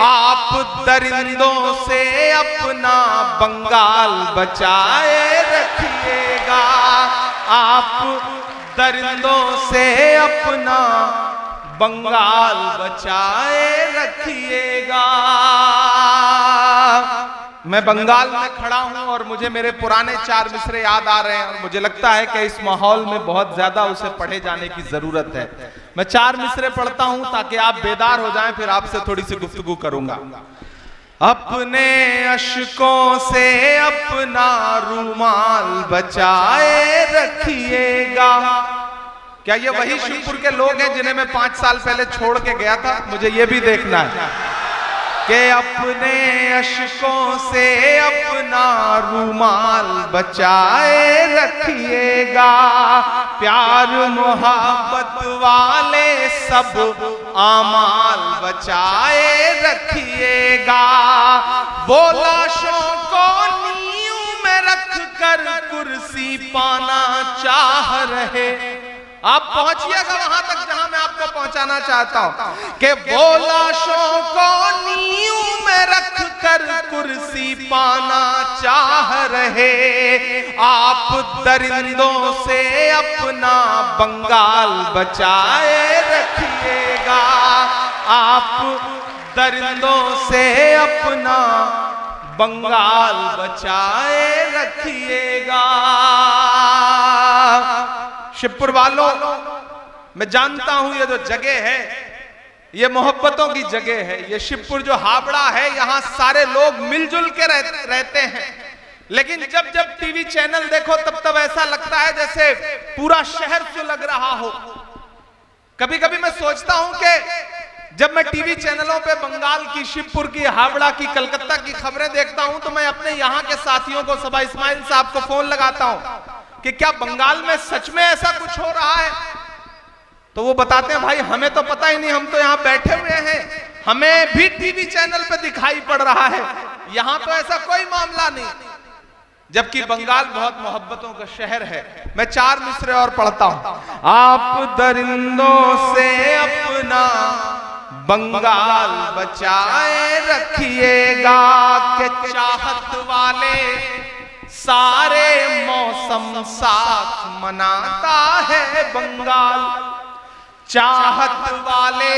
आप दरिंदों से अपना बंगाल बचाए रखिएगा, आप दरिंदों से अपना बंगाल बचाए रखिएगा। मैं बंगाल में खड़ा हूं और मुझे मेरे पुराने 4 मिसरे याद आ रहे हैं और मुझे लगता है कि इस माहौल में बहुत ज्यादा उसे पढ़े जाने की जरूरत है। मैं 4 मिसरे पढ़ता हूं ताकि आप बेदार हो जाएं, फिर आपसे थोड़ी सी गुफ्तगू करूंगा। अपने अश्कों से अपना रूमाल बचाए रखिएगा। क्या ये वही शिवपुर के लोग हैं जिन्हें मैं 5 साल पहले छोड़ के गया था? मुझे ये भी देखना है कि अपने अश्कों से अपना रूमाल बचाए रखिएगा। प्यार मोहब्बत वाले सब आमाल बचाए रखिएगा। वो लाशों को नींव में रख कर कुर्सी पाना चाह रहे। आप पहुंचिएगा वहां तक जहां मैं आपको पहुंचाना चाहता हूं कि वो लाशों को नींव में रख कर कुर्सी पाना चाह रहे। आप दरिंदों से अपना बंगाल बचाए रखिएगा, आप दरिंदों से अपना बंगाल बचाए रखिएगा। शिवपुर वालों, मैं जानता हूं ये जो जगह है ये मोहब्बतों की जगह है। ये शिवपुर जो हावड़ा है यहां सारे लोग मिलजुल के रहते हैं, लेकिन जब जब टीवी चैनल देखो तब तब ऐसा लगता है जैसे पूरा शहर सुलग रहा हो। कभी कभी मैं सोचता हूं कि जब मैं टीवी चैनलों पे बंगाल की, शिवपुर की, हावड़ा की, कलकत्ता की खबरें देखता हूं तो मैं अपने यहां के साथियों को, सबा इस्माइल साहब को फोन लगाता हूं कि क्या बंगाल में सच में ऐसा कुछ हो रहा है? तो वो बताते हैं भाई हमें तो पता ही नहीं, हम तो यहाँ बैठे हुए हैं, हमें भी टीवी चैनल पे दिखाई पड़ रहा है, यहाँ तो ऐसा कोई मामला नहीं। जबकि बंगाल बहुत मोहब्बतों का शहर है। मैं 4 मिसरे और पढ़ता हूं। आप दरिंदों से अपना बंगाल बचाए रखिएगा कि चाहत वाले सारे मौसम साथ मनाता है बंगाल। चाहत वाले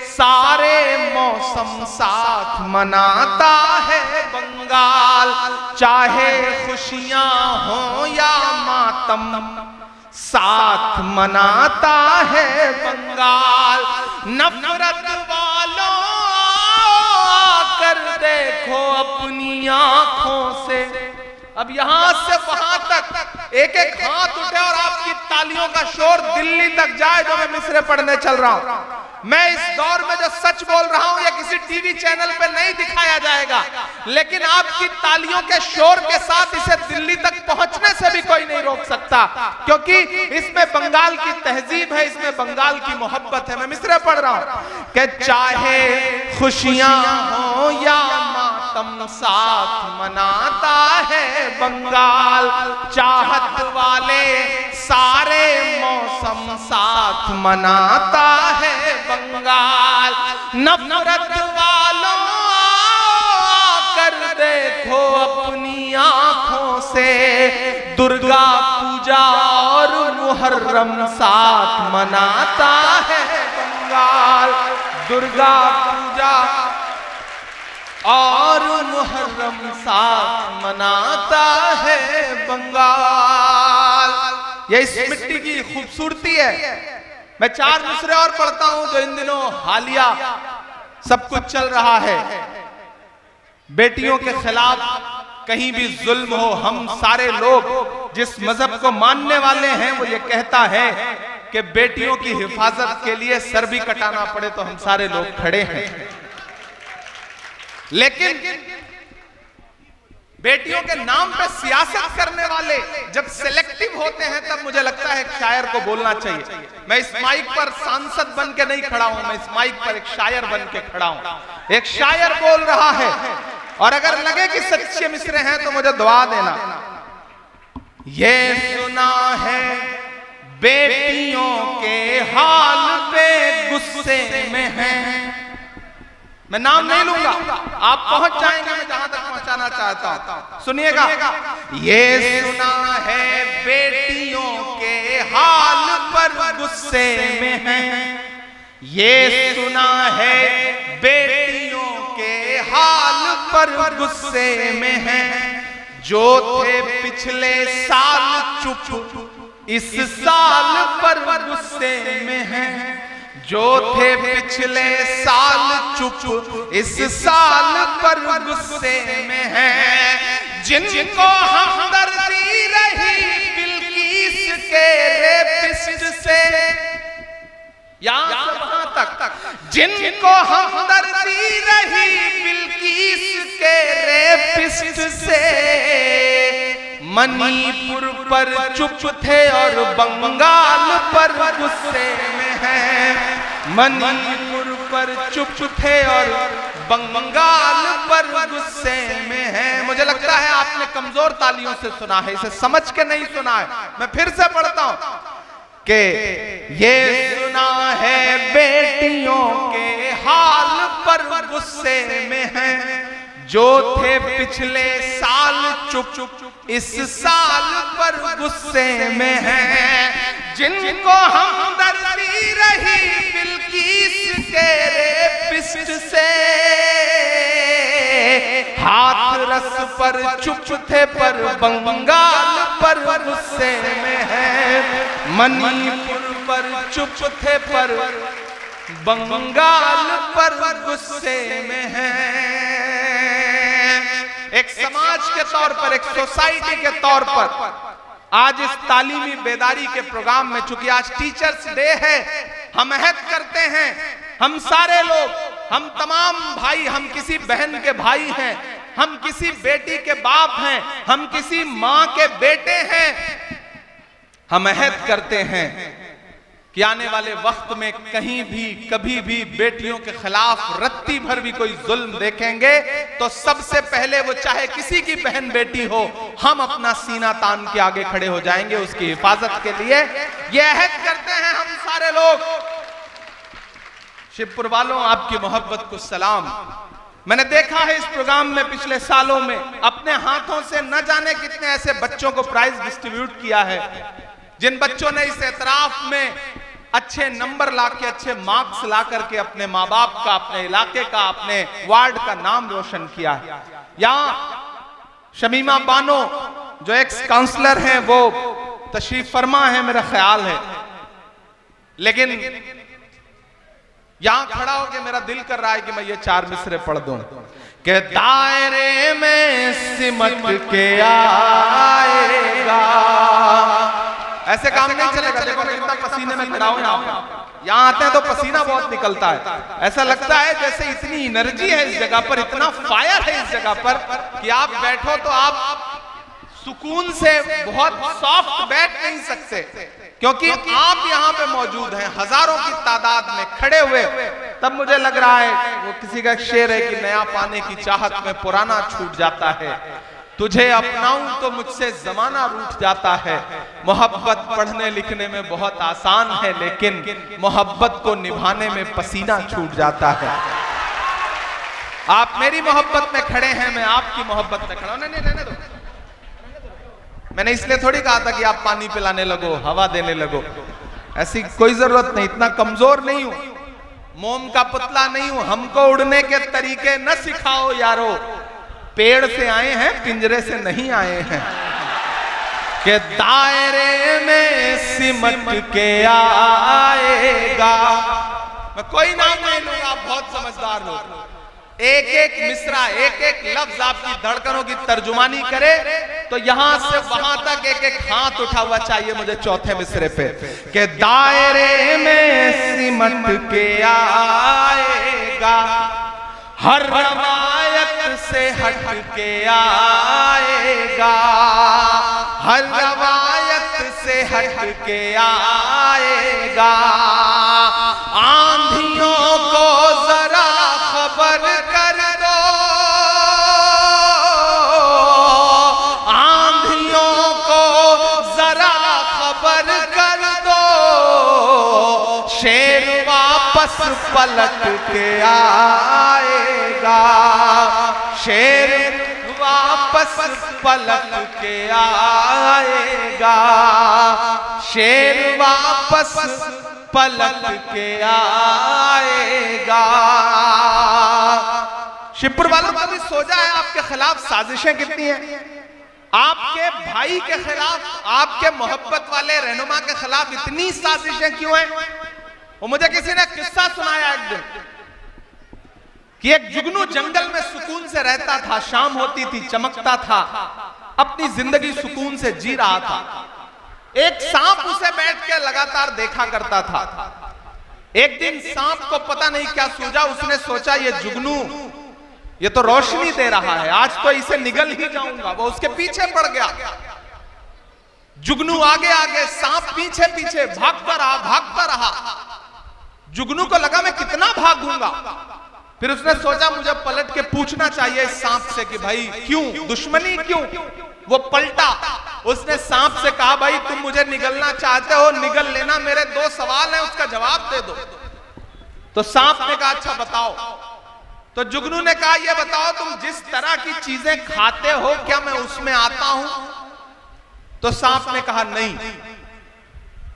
सारे मौसम साथ मनाता है बंगाल। चाहे खुशियां हो या मातम साथ मनाता है बंगाल। नफरत वालों आकर देखो अपनी आंखों से। अब यहां से वहां तक एक एक हाथ उठे और आपकी तालियों का शोर दिल्ली तक जाए जो मैं मिसरे पढ़ने चल रहा हूं। मैं इस दौर में जो सच बोल रहा हूं ये किसी टीवी चैनल पे नहीं दिखाया जाएगा, लेकिन आपकी तालियों के शोर के साथ इसे दिल्ली तक पहुंचने से भी कोई नहीं रोक सकता, क्योंकि इसमें बंगाल की तहजीब है, इसमें बंगाल की मोहब्बत है। मैं मिसरे पढ़ रहा हूं कि चाहे खुशियां हो या मातम साथ मनाता है बंगाल। चाहत वाले सारे मौसम साथ मनाता है बंगाल। नफरत वालों कर देखो अपनी आंखों से। दुर्गा पूजा और मुहर्रम साथ मनाता है बंगाल। दुर्गा पूजा और मुहर्रम साथ मनाता है बंगाल। ये इस मिट्टी की खूबसूरती है। मैं 4 मिसरे और पढ़ता हूं जो इन दिनों हालिया सब कुछ चल रहा है। बेटियों के खिलाफ कहीं भी जुल्म हो, हम सारे लोग जिस मजहब को मानने वाले हैं वो ये कहता है कि बेटियों की हिफाजत के लिए सर भी कटाना पड़े तो हम सारे लोग खड़े हैं। लेकिन बेटियों के नाम पे सियासत करने वाले जब सिलेक्टिव होते हैं तब मुझे लगता है एक शायर को बोलना चाहिए। मैं इस माइक पर सांसद बन के नहीं खड़ा हूं, मैं इस माइक पर एक शायर बन के खड़ा हूं। एक शायर बोल रहा है और अगर लगे कि सच्चे मिसरे हैं तो मुझे दुआ देना। ये सुना है बेटियों के हाल पे गुस्से में है, मैं नाम नहीं लूंगा, आप पहुंच जाएंगे मैं जहां तक पहुंचाना चाहता हूं। सुनिएगा, ये सुना है बेटियों के हाल पर गुस्से में है, ये सुना है बेटियों के हाल पर गुस्से में है, जो थे पिछले साल चुप इस साल पर गुस्से में है, जो थे पिछले साल चुप इस साल पर गुस्से में है, जिनको हमदर्दी रही बिल्किस के रेपिस्ट से, यहां से वहां तक, जिनको हमदर्दी रही बिल्किस के रेपिस्ट से, मणिपुर पर चुप थे और बंगाल पर गुस्से में है, मणिपुर पर चुप थे और बंगाल पर गुस्से में है। मुझे लगता है आपने कमजोर तालियों से सुना है, इसे समझ के नहीं सुना है। मैं फिर से पढ़ता हूं कि ये सुना है बेटियों के हाल पर गुस्से में है, जो थे पिछले साल चुप इस साल पर गुस्से में है, जिनको हमदर्दी रही बिल्किस के रेपिस्ट से, हाथरस पर चुप थे पर बंगाल पर गुस्से में है, मणिपुर पर चुप थे पर बंगाल पर गुस्से में है। एक समाज के तौर पर, एक सोसाइटी के तौर पर आज इस तालीमी बेदारी के प्रोग्राम में, चूंकि आज टीचर्स डे है, हम अहद करते हैं, हम सारे लोग, हम तमाम भाई, हम किसी बहन के भाई हैं, हम किसी बेटी के बाप हैं, हम किसी मां के बेटे हैं, हम अहद करते हैं कि आने वाले वक्त में कहीं भी कभी भी बेटियों के खिलाफ रत्ती भर भी कोई जुल्म देखेंगे तो सबसे पहले वो चाहे किसी की बहन बेटी हो, हम अपना सीना तान के आगे खड़े हो जाएंगे उसकी हिफाजत के लिए। ये अहद करते हैं हम सारे लोग। शिवपुर वालों, आपकी मोहब्बत को सलाम। मैंने देखा है इस प्रोग्राम में पिछले सालों में अपने हाथों से न जाने कितने ऐसे बच्चों को प्राइज डिस्ट्रीब्यूट किया है, जिन बच्चों ने इस एतराफ में अच्छे नंबर लाके, अच्छे मार्क्स ला करके अपने माँ बाप का, अपने इलाके का, अपने वार्ड का नाम रोशन किया है। यहाँ शमीमा बानो जो एक्स काउंसलर हैं वो तशरीफ फरमा है मेरा ख्याल है, लेकिन यहां खड़ा होकर मेरा दिल कर रहा है कि मैं ये 4 मिसरे पढ़ दूं कि दायरे में सिमट के आएगा। ऐसे काम नहीं चलेगा। देखो मैं इतना पसीने में खड़ा हूं, यहाँ आते हैं तो पसीना बहुत निकलता है, ऐसा लगता है जैसे इतनी एनर्जी है इस जगह पर, इतना फायर है इस जगह पर कि आप बैठो तो आप सुकून से बहुत सॉफ्ट बैठ नहीं सकते, क्योंकि आप यहाँ पे मौजूद हैं हजारों की तादाद में खड़े हुए। तब मुझे लग रहा है वो किसी का शेर है कि नया पाने की चाहत में पुराना छूट जाता है, तुझे अपनाऊं तो मुझसे जमाना रूठ जाता है। मोहब्बत पढ़ने लिखने में बहुत आसान है, लेकिन मोहब्बत को निभाने में पसीना छूट जाता है। आप मेरी मोहब्बत में खड़े हैं, मैं आपकी मोहब्बत में खड़ा हूं। नहीं रहने दो। मैंने इसलिए थोड़ी कहा था कि आप पानी पिलाने लगो, हवा देने लगो, ऐसी कोई जरूरत नहीं। इतना कमजोर नहीं हूं, मोम का पुतला नहीं हूं। हमको उड़ने के तरीके न सिखाओ यारो, पेड़ से आए हैं पिंजरे से नहीं आए हैं। के दायरे में सिमट के आएगा। मैं कोई नाम नहीं लूंगा, आप बहुत समझदार लोग। एक एक मिसरा, एक एक लफ्ज आपकी धड़कनों की तर्जुमानी करे तो यहां से वहां तक एक एक हाथ उठा हुआ चाहिए मुझे चौथे मिसरे पे। के दायरे में सिमट के आएगा, हर रवायत से हट के आएगा, हर रवायत से हट के आएगा। आंधियों को जरा खबर कर दो, आंधियों को जरा खबर कर दो, शेर वापस वापस पलट के आएगा, शेर वापस पलट के आएगा, शेर वापस पलट के आएगा। शिवपुर वालों कभी सोचा है आपके खिलाफ साजिशें कितनी हैं? आपके भाई के खिलाफ, आपके मोहब्बत वाले रहनुमा के खिलाफ इतनी साजिशें क्यों हैं? वो मुझे किसी ने किस्सा सुनाया एक दिन कि एक जुगनू जंगल में सुकून से रहता था, शाम होती थी, चमकता था, अपनी जिंदगी सुकून से जी रहा था। एक सांप उसे बैठ के लगातार देखा करता था। एक दिन सांप को पता नहीं क्या सूझा, उसने सोचा ये जुगनू ये तो रोशनी दे रहा है, आज तो इसे निगल ही जाऊंगा। वो उसके पीछे पड़ गया। जुगनू आगे आगे, सांप पीछे पीछे भागता रहा। जुगनू को लगा मैं कितना भागूंगा। फिर उसने सोचा मुझे पलट के पूछना चाहिए इस सांप से कि भाई क्यों, दुश्मनी क्यों? वो पलटा, उसने सांप से कहा भाई तुम मुझे निगलना चाहते हो, निगल लेना, मेरे 2 सवाल हैं, उसका जवाब दे दो। तो सांप ने कहा अच्छा बताओ। तो जुगनू ने कहा ये बताओ तुम जिस तरह की चीजें खाते हो क्या मैं उसमें आता हूं? तो सांप ने कहा नहीं।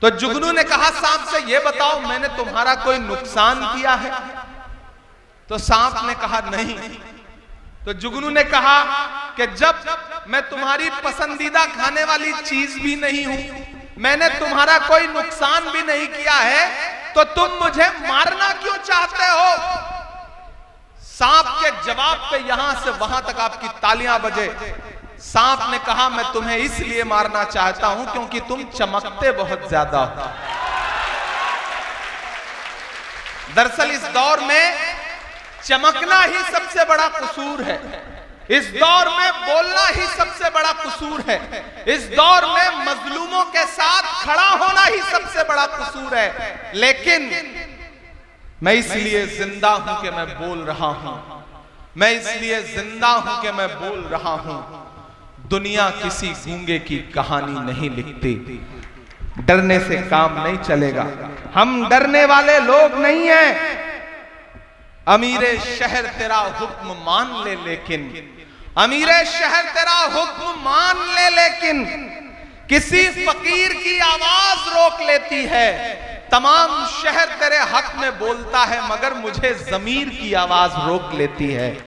तो जुगनू ने कहा सांप से ये बताओ मैंने तुम्हारा कोई नुकसान किया है? तो सांप ने कहा नहीं। तो जुगनू ने कहा कि जब मैं तुम्हारी पसंदीदा खाने वाली चीज भी नहीं हूं, मैंने तुम्हारा कोई नुकसान भी नहीं किया है, तो तुम मुझे मारना क्यों चाहते हो? सांप के जवाब पे यहां से वहां तक आपकी तालियां बजे। सांप ने कहा मैं तुम्हें इसलिए मारना चाहता हूं क्योंकि तुम चमकते बहुत ज्यादा हो। दरअसल इस दौर में चमकना ही सबसे बड़ा कसूर है, इस दौर में बोलना ही सबसे बड़ा कसूर है, इस दौर में मजलूमों के साथ खड़ा होना ही सबसे बड़ा कसूर है। लेकिन मैं इसलिए जिंदा हूं कि मैं बोल रहा हूं, मैं इसलिए जिंदा हूं कि मैं बोल रहा हूं। दुनिया किसी गूंगे की कहानी नहीं लिखती, डरने से काम नहीं चलेगा, हम डरने वाले लोग नहीं हैं। अमीरे शहर तेरा हुक्म मान ले लेकिन, अमीरे शहर तेरा हुक्म मान ले लेकिन किसी फकीर की आवाज रोक लेती है। तमाम शहर तेरे हक में बोलता है मगर मुझे ज़मीर की आवाज रोक लेती है।